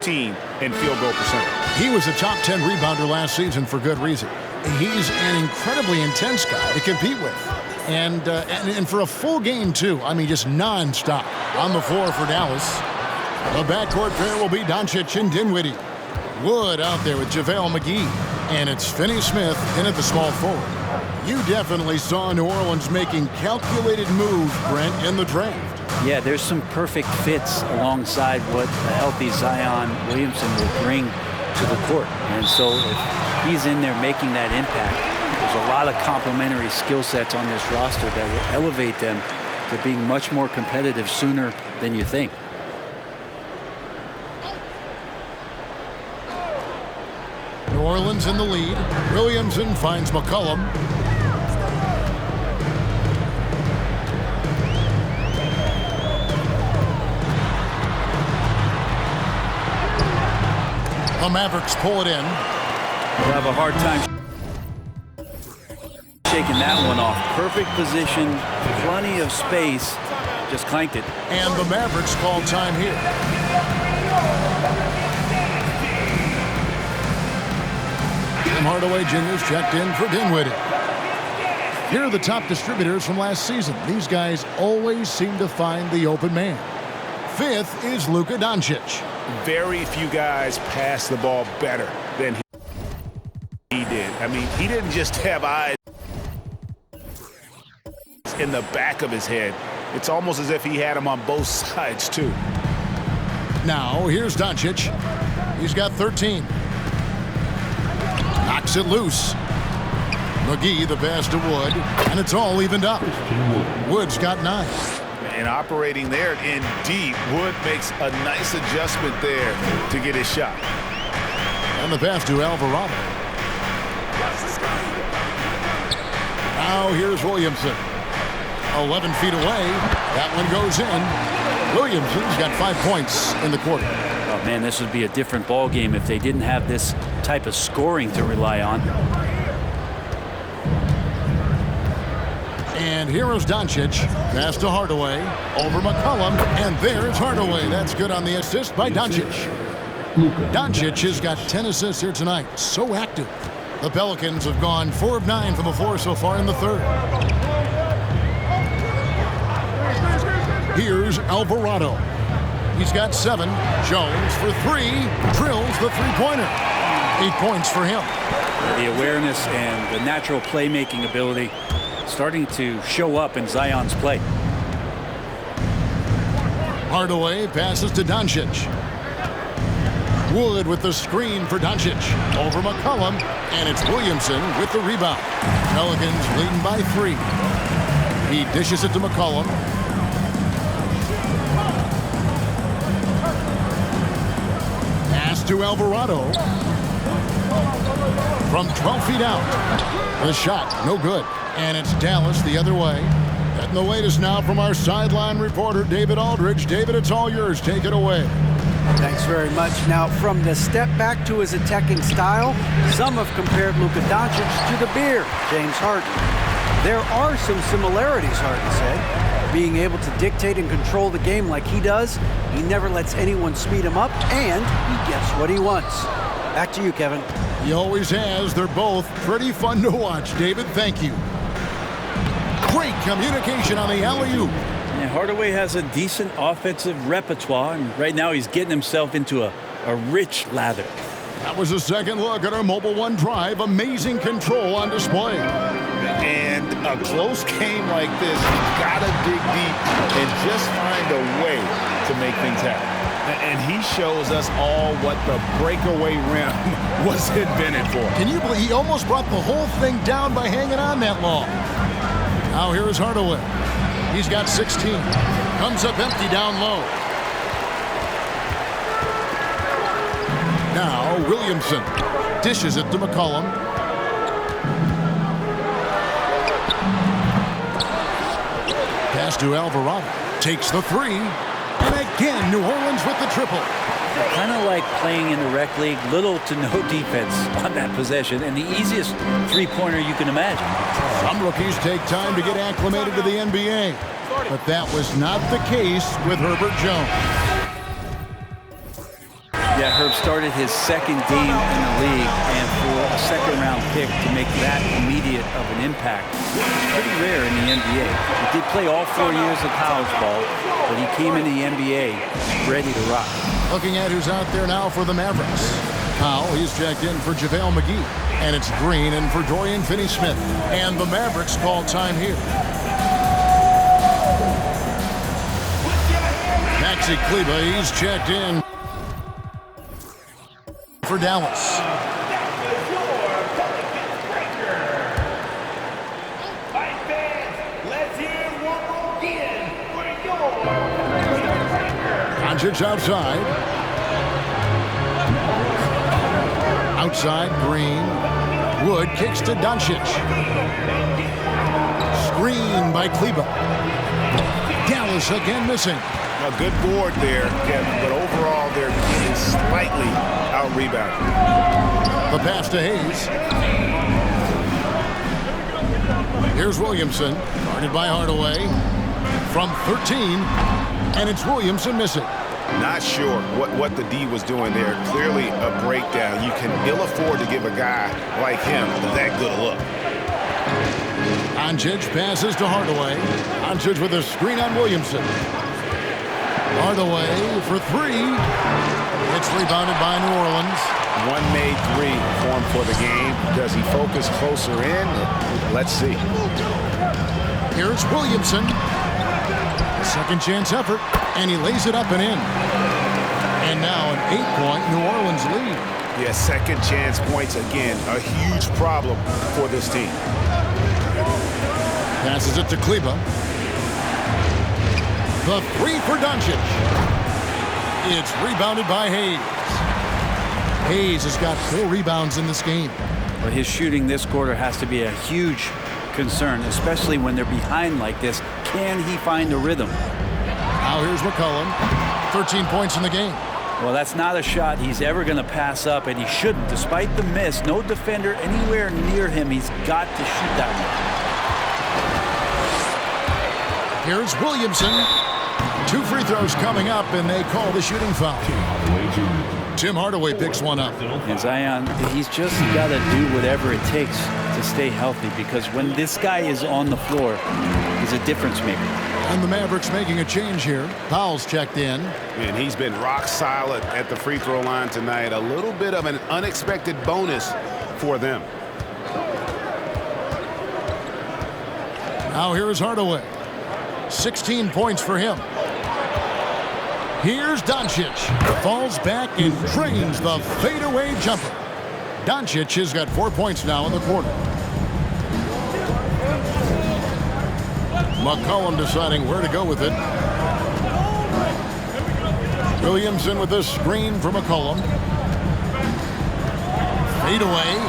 in field goal percentage. He was a top 10 rebounder last season for good reason. He's an incredibly intense guy to compete with. And for a full game, too. I mean, just nonstop. On the floor for Dallas. The backcourt pair will be Doncic and Dinwiddie. Wood out there with JaVale McGee. And it's Finney-Smith in at the small forward. You definitely saw New Orleans making calculated moves, Brent, in the draft. Yeah, there's some perfect fits alongside what a healthy Zion Williamson will bring to the court. And so if he's in there making that impact, there's a lot of complementary skill sets on this roster that will elevate them to being much more competitive sooner than you think. New Orleans in the lead. Williamson finds McCollum. The Mavericks pull it in. They'll have a hard time shaking that one off. Perfect position, plenty of space, just clanked it. And the Mavericks call time here. Tim Hardaway Jr.'s checked in for Dinwiddie. Here are the top distributors from last season. These guys always seem to find the open man. Fifth is Luka Doncic. Very few guys pass the ball better than he did. I mean, he didn't just have eyes in the back of his head. It's almost as if he had them on both sides, too. Now, here's Doncic. He's got 13. Knocks it loose. McGee the pass to Wood, and it's all evened up. Wood's got 9. And operating there in deep, Wood makes a nice adjustment there to get his shot. And the pass to Alvarado. Now here's Williamson. 11 feet away. That one goes in. Williamson's got 5 points in the quarter. Oh, man, this would be a different ball game if they didn't have this type of scoring to rely on. And here is Doncic. Pass to Hardaway. Over McCollum. And there's Hardaway. That's good on the assist by Doncic. Doncic has got 10 assists here tonight. So active. The Pelicans have gone 4 of 9 from the floor so far in the third. Here's Alvarado. He's got 7. Jones for 3. Drills the three-pointer. 8 points for him. The awareness and the natural playmaking ability starting to show up in Zion's play. Hardaway passes to Doncic. Wood with the screen for Doncic. Over McCollum, and it's Williamson with the rebound. Pelicans leading by 3. He dishes it to McCollum. Pass to Alvarado. From 12 feet out. The shot, no good. And it's Dallas the other way. Getting the latest now from our sideline reporter, David Aldridge. David, it's all yours. Take it away. Thanks very much. Now, from the step back to his attacking style, some have compared Luka Doncic to the Bear, James Harden. There are some similarities, Harden said. Being able to dictate and control the game like he does, he never lets anyone speed him up, and he gets what he wants. Back to you, Kevin. He always has. They're both pretty fun to watch. David, thank you. Great communication on the alley-oop. And Hardaway has a decent offensive repertoire, and right now he's getting himself into a rich lather. That was a second look at our Mobile One drive. Amazing control on display. And a close game like this, you gotta dig deep and just find a way to make things happen. And he shows us all what the breakaway rim was invented for. Can you believe he almost brought the whole thing down by hanging on that long? Now here is Hardaway. He's got 16. Comes up empty down low. Now Williamson dishes it to McCollum. Pass to Alvarado. Takes the 3. And again, New Orleans with the triple. Kind of like playing in the rec league, little to no defense on that possession, and the easiest three-pointer you can imagine. Some rookies take time to get acclimated to the NBA, but that was not the case with Herbert Jones. Yeah, Herb started his second game in the league, and for a second-round pick to make that immediate of an impact is pretty rare in the NBA. He did play all 4 years of college ball, but he came in the NBA ready to rock. Looking at who's out there now for the Mavericks. Powell, he's checked in for JaVale McGee. And it's Green in for Dorian Finney-Smith. And the Mavericks call time here. Maxi Kleber, he's checked in for Dallas. Doncic outside. Outside, Green. Wood kicks to Doncic. Screen by Kleber. Dallas again missing. A good board there, Kevin, but overall they're getting slightly out-rebounded. The pass to Hayes. Here's Williamson, guarded by Hardaway. From 13, and it's Williamson missing. Not sure what the D was doing there. Clearly a breakdown. You can ill afford to give a guy like him that good a look. Doncic passes to Hardaway. Doncic with a screen on Williamson. Hardaway for three. It's rebounded by New Orleans. One made three for him for the game. Does he focus closer in? Let's see. Here's Williamson. A second chance effort, and he lays it up and in. And now an 8-point New Orleans lead. Yeah, second chance points again. A huge problem for this team. Passes it to Kleber. The three for Doncic. It's rebounded by Hayes. Hayes has got 4 rebounds in this game. Well, his shooting this quarter has to be a huge concern, especially when they're behind like this. Can he find a rhythm? Now here's McCollum. 13 points in the game. Well, that's not a shot he's ever going to pass up, and he shouldn't. Despite the miss, no defender anywhere near him. He's got to shoot that one. Here's Williamson. 2 free throws coming up, and they call the shooting foul. Tim Hardaway picks one up. And Zion, he's just got to do whatever it takes to stay healthy, because when this guy is on the floor, he's a difference maker. And the Mavericks making a change here. Powell's checked in. And he's been rock solid at the free throw line tonight. A little bit of an unexpected bonus for them. Now here is Hardaway. 16 points for him. Here's Doncic. Falls back and drains the fadeaway jumper. Doncic has got 4 points now in the quarter. McCollum deciding where to go with it. Williamson with a screen for McCollum. Fade away.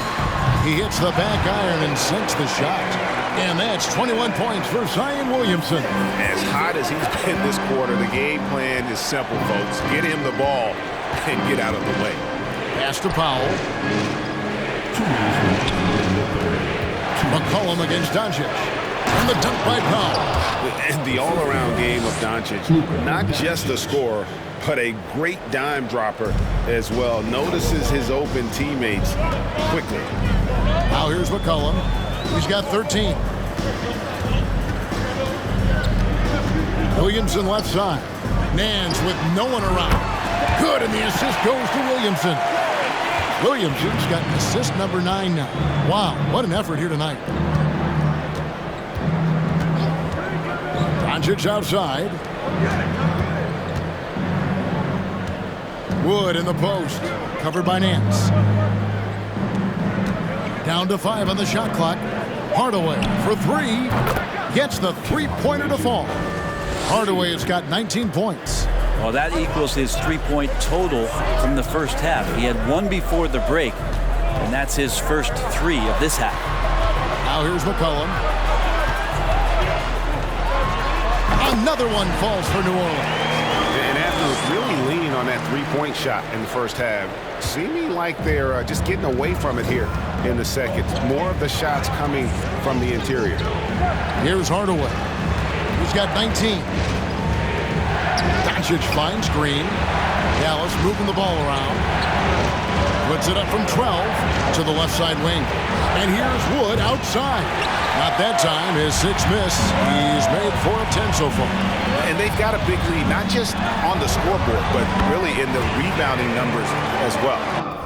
He hits the back iron and sinks the shot. And that's 21 points for Zion Williamson. As hot as he's been this quarter, the game plan is simple, folks. Get him the ball and get out of the way. Pass to Powell. McCollum against Doncic. And the dunk by Powell. And the all-around game of Doncic, not just a scorer, but a great dime dropper as well. Notices his open teammates quickly. Now here's McCollum. He's got 13. Williamson left side. Nance with no one around. Good, and the assist goes to Williamson. Williamson's got assist number 9 now. Wow, what an effort here tonight. Doncic outside. Wood in the post. Covered by Nance. Down to 5 on the shot clock. Hardaway for 3. Gets the three-pointer to fall. Hardaway has got 19 points. Well, that equals his three-point total from the first half. He had 1 before the break, and that's his first 3 of this half. Now here's McCollum. Another one falls for New Orleans. And after really leaning on that three-point shot in the first half, seeming like they're just getting away from it here in the second. More of the shots coming from the interior. Here's Hardaway. He's got 19. Doncic finds Green. Dallas moving the ball around. Puts it up from 12 to the left side wing. And here's Wood outside. Not that time. His sixth miss. He's made 4 of 10 so far. And they've got a big lead, not just on the scoreboard, but really in the rebounding numbers as well.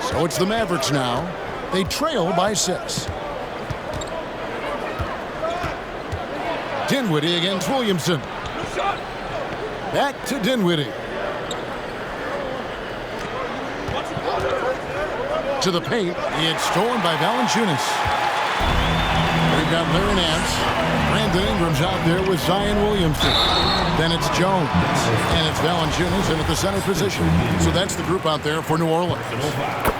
So it's the Mavericks now. They trail by 6. Dinwiddie against Williamson. Back to Dinwiddie. To the paint. It's stolen by Valanciunas. We've got Larry Nance. Brandon Ingram's out there with Zion Williamson. Then it's Jones. And it's Valanciunas in at the center position. So that's the group out there for New Orleans.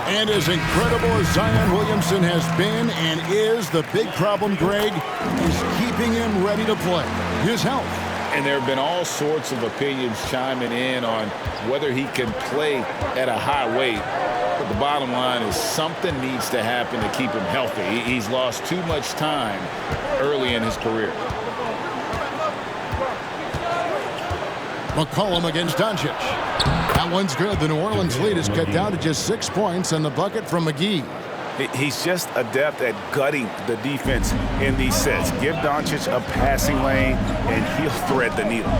And as incredible as Zion Williamson has been and is, the big problem, Greg, is keeping him ready to play. His health. And there have been all sorts of opinions chiming in on whether he can play at a high weight. But the bottom line is something needs to happen to keep him healthy. He's lost too much time early in his career. McCollum against Doncic. That one's good. The New Orleans lead is cut down to just 6 points, and the bucket from McGee. He's just adept at gutting the defense in these sets. Give Doncic a passing lane, and he'll thread the needle.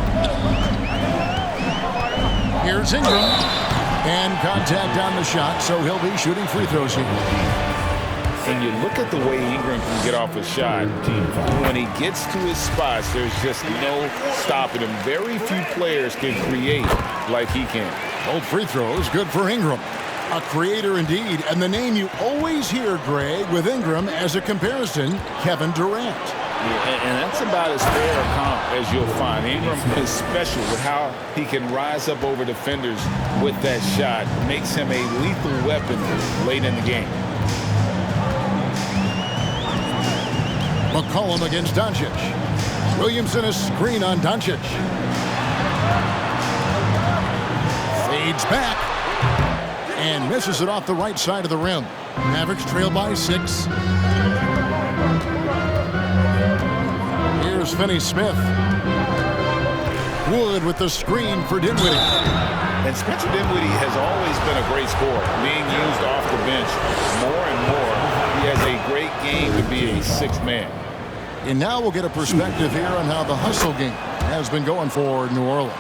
Here's Ingram. And contact on the shot, so he'll be shooting free throws here. And you look at the way Ingram can get off a shot. When he gets to his spots, there's just no stopping him. Very few players can create like he can. Both free throws, good for Ingram. A creator indeed, and the name you always hear, Greg, with Ingram as a comparison, Kevin Durant. Yeah, and that's about as fair a comp as you'll find. Ingram is special with how he can rise up over defenders with that shot. Makes him a lethal weapon late in the game. McCollum against Doncic. Williamson a screen on Doncic. Fades back. And misses it off the right side of the rim. Mavericks trail by 6. Here's Finney-Smith. Wood with the screen for Dinwiddie. And Spencer Dinwiddie has always been a great scorer, being used off the bench more and more. He has a great game to be a sixth man. And now we'll get a perspective here on how the hustle game has been going for New Orleans.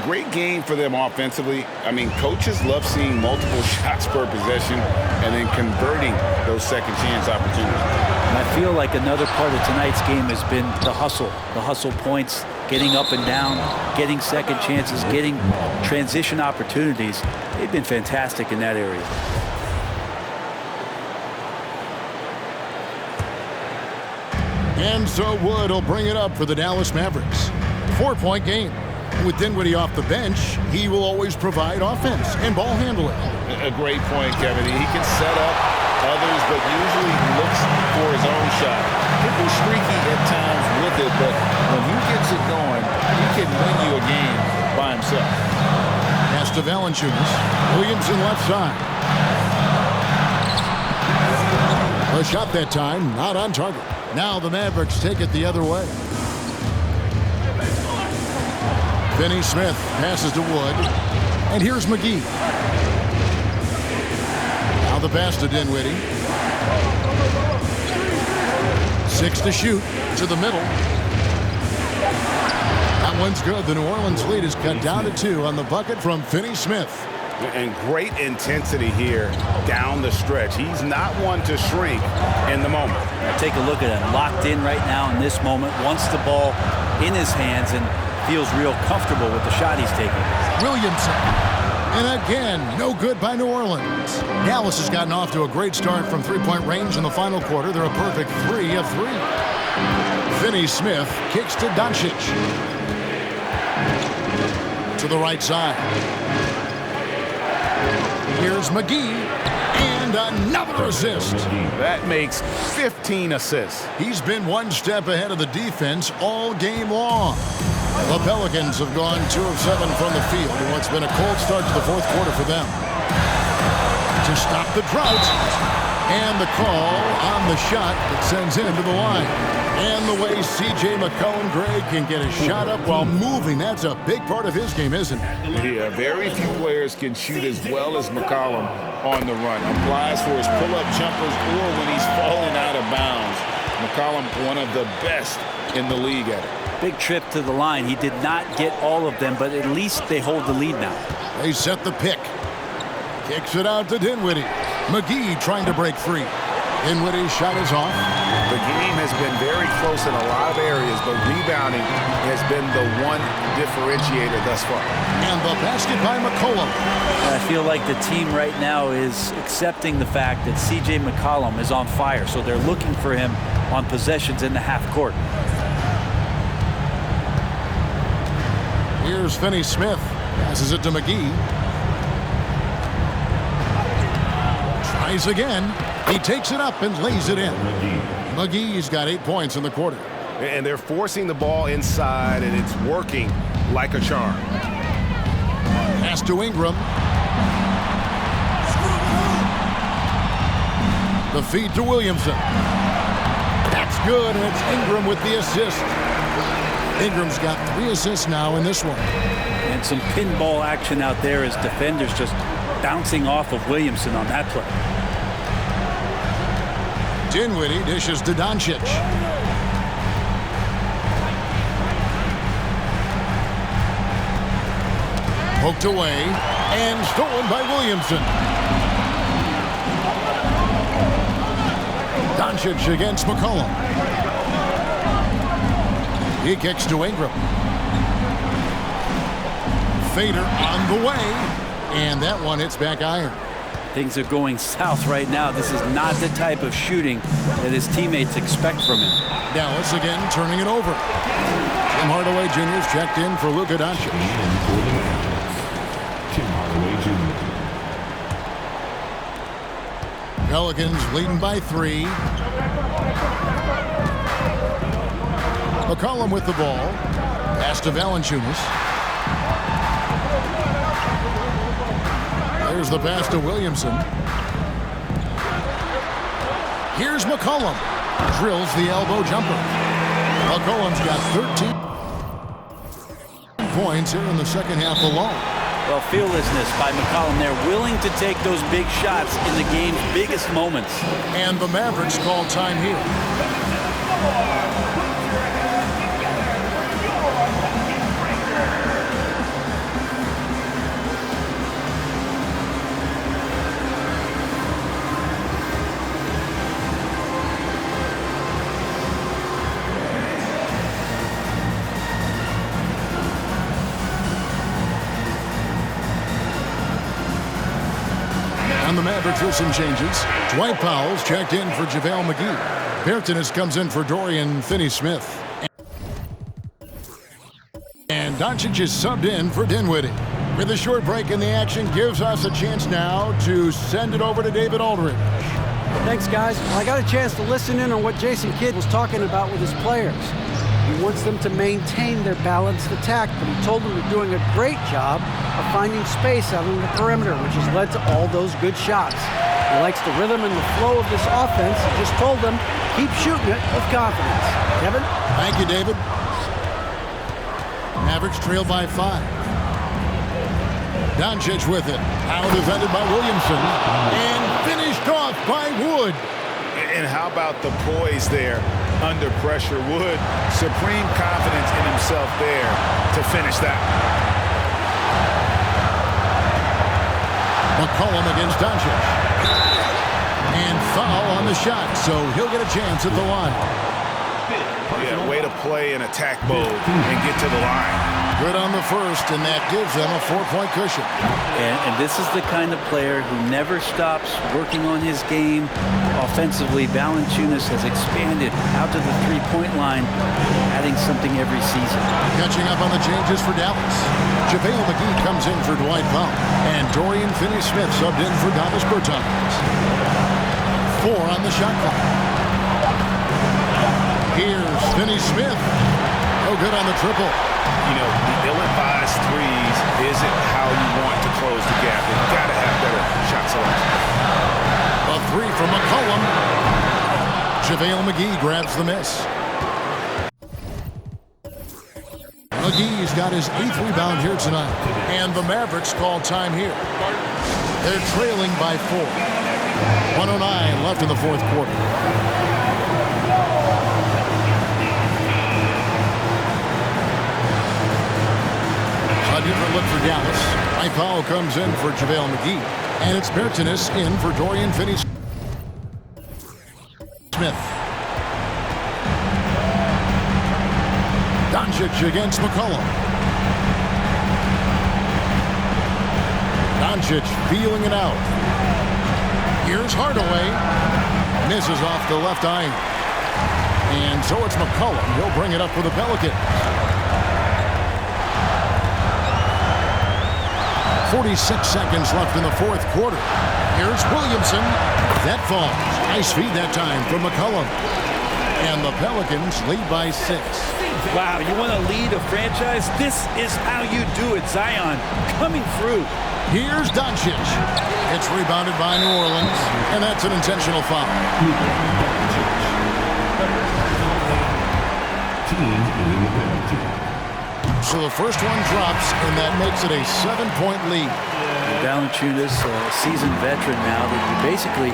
Great game for them offensively. I mean, coaches love seeing multiple shots per possession and then converting those second chance opportunities. And I feel like another part of tonight's game has been the hustle points, getting up and down, getting second chances, getting transition opportunities. They've been fantastic in that area. And so Wood will bring it up for the Dallas Mavericks. 4-point game. With Dinwiddie off the bench, he will always provide offense and ball handling. A great point, Kevin. He can set up others, but usually looks for his own shot. It was streaky at times with it, but when he gets it going, he can win you a game by himself. Pass to Valanciunas. Williamson left side. A shot that time, not on target. Now the Mavericks take it the other way. Finney-Smith passes to Wood. And here's McGee. Now the pass to Dinwiddie. 6 to shoot. To the middle. That one's good. The New Orleans lead is cut down to 2 on the bucket from Finney-Smith. And great intensity here down the stretch. He's not one to shrink in the moment. Now take a look at him. Locked in right now in this moment. Wants the ball in his hands and feels real comfortable with the shot he's taking. Williamson. And again, no good by New Orleans. Dallas has gotten off to a great start from three-point range in the final quarter. They're a perfect 3 of 3. Finney-Smith kicks to Doncic. To the right side. Here's McGee, and another assist. That makes 15 assists. He's been one step ahead of the defense all game long. The Pelicans have gone 2 of 7 from the field in what's been a cold start to the fourth quarter for them. To stop the drought, and the call on the shot that sends him to the line. And the way C.J. McCollum, Greg, can get a shot up while moving, that's a big part of his game, isn't it? Yeah, very few players can shoot as well as McCollum on the run. Applies for his pull-up jumpers or when he's falling out of bounds. McCollum, one of the best in the league at it. Big trip to the line. He did not get all of them, but at least they hold the lead now. They set the pick. Kicks it out to Dinwiddie. McGee trying to break free. Dinwiddie's shot is off. The game has been very close in a lot of areas, but rebounding has been the one differentiator thus far. And the basket by McCollum. I feel like the team right now is accepting the fact that C.J. McCollum is on fire, so they're looking for him on possessions in the half court. Here's Finney Smith. Passes it to McGee. Tries again. He takes it up and lays it in. McGee's got 8 points in the quarter. And they're forcing the ball inside, and it's working like a charm. Pass to Ingram. The feed to Williamson. That's good, and it's Ingram with the assist. Ingram's got 3 assists now in this one. And some pinball action out there as defenders just bouncing off of Williamson on that play. Dinwiddie dishes to Doncic. Poked away and stolen by Williamson. Doncic against McCollum. He kicks to Ingram. Fader on the way, and that one hits back iron. Things are going south right now. This is not the type of shooting that his teammates expect from him. Dallas again turning it over. Tim Hardaway Jr.'s checked in for Luka Doncic. Tim Hardaway Jr. Pelicans leading by 3. McCollum with the ball. Pass to Valanciunas. There's the pass to Williamson. Here's McCollum. Drills the elbow jumper. McCollum's got 13 points here in the second half alone. Well, fearlessness by McCollum there, willing to take those big shots in the game's biggest moments. And the Mavericks call time here. And the Mavericks with some changes. Dwight Powell's checked in for JaVale McGee. Bertans comes in for Dorian Finney-Smith. And Doncic is subbed in for Dinwiddie. With a short break in the action, gives us a chance now to send it over to David Aldridge. Thanks, guys. Well, I got a chance to listen in on what Jason Kidd was talking about with his players. He wants them to maintain their balanced attack, but he told them they're doing a great job of finding space out on the perimeter, which has led to all those good shots. He likes the rhythm and the flow of this offense. He just told them, keep shooting it with confidence. Kevin? Thank you, David. Mavericks trail by 5. Doncic with it. Now defended by Williamson. And finished off by Wood. And how about the poise there under pressure? Wood, supreme confidence in himself there to finish that. McCollum against Doncic. And foul on the shot, so he'll get a chance at the line. Yeah, way to play in attack mode and get to the line. Good on the first, and that gives them a 4-point cushion. And this is the kind of player who never stops working on his game. Offensively, Valanciunas has expanded out to the three-point line, adding something every season. Catching up on the changes for Dallas. JaVale McGee comes in for Dwight Powell, and Dorian Finney-Smith subbed in for Davis Bertans. 4 on the shot clock. Here's Finney-Smith. No good on the triple. You know, the ill-advised threes isn't how you want to close the gap. You've got to have better shot selection. A 3 from McCollum. JaVale McGee grabs the miss. McGee's got his 8th rebound here tonight. And the Mavericks call time here. They're trailing by 4. 109 left in the fourth quarter. A different look for Dallas. Dwight Powell comes in for JaVale McGee. And it's Bertans in for Dorian Finney-Smith. Doncic against McCollum. Doncic feeling it out. Here's Hardaway. Misses off the left eye. And so it's McCollum. He'll bring it up for the Pelicans. 46 seconds left in the fourth quarter. Here's Williamson. That falls. Nice feed that time from McCollum. And the Pelicans lead by 6. Wow, you want to lead a franchise? This is how you do it. Zion coming through. Here's Doncic. It's rebounded by New Orleans, and that's an intentional foul. So the first one drops, and that makes it a 7-point lead. Valanciunas, a seasoned veteran now, that you basically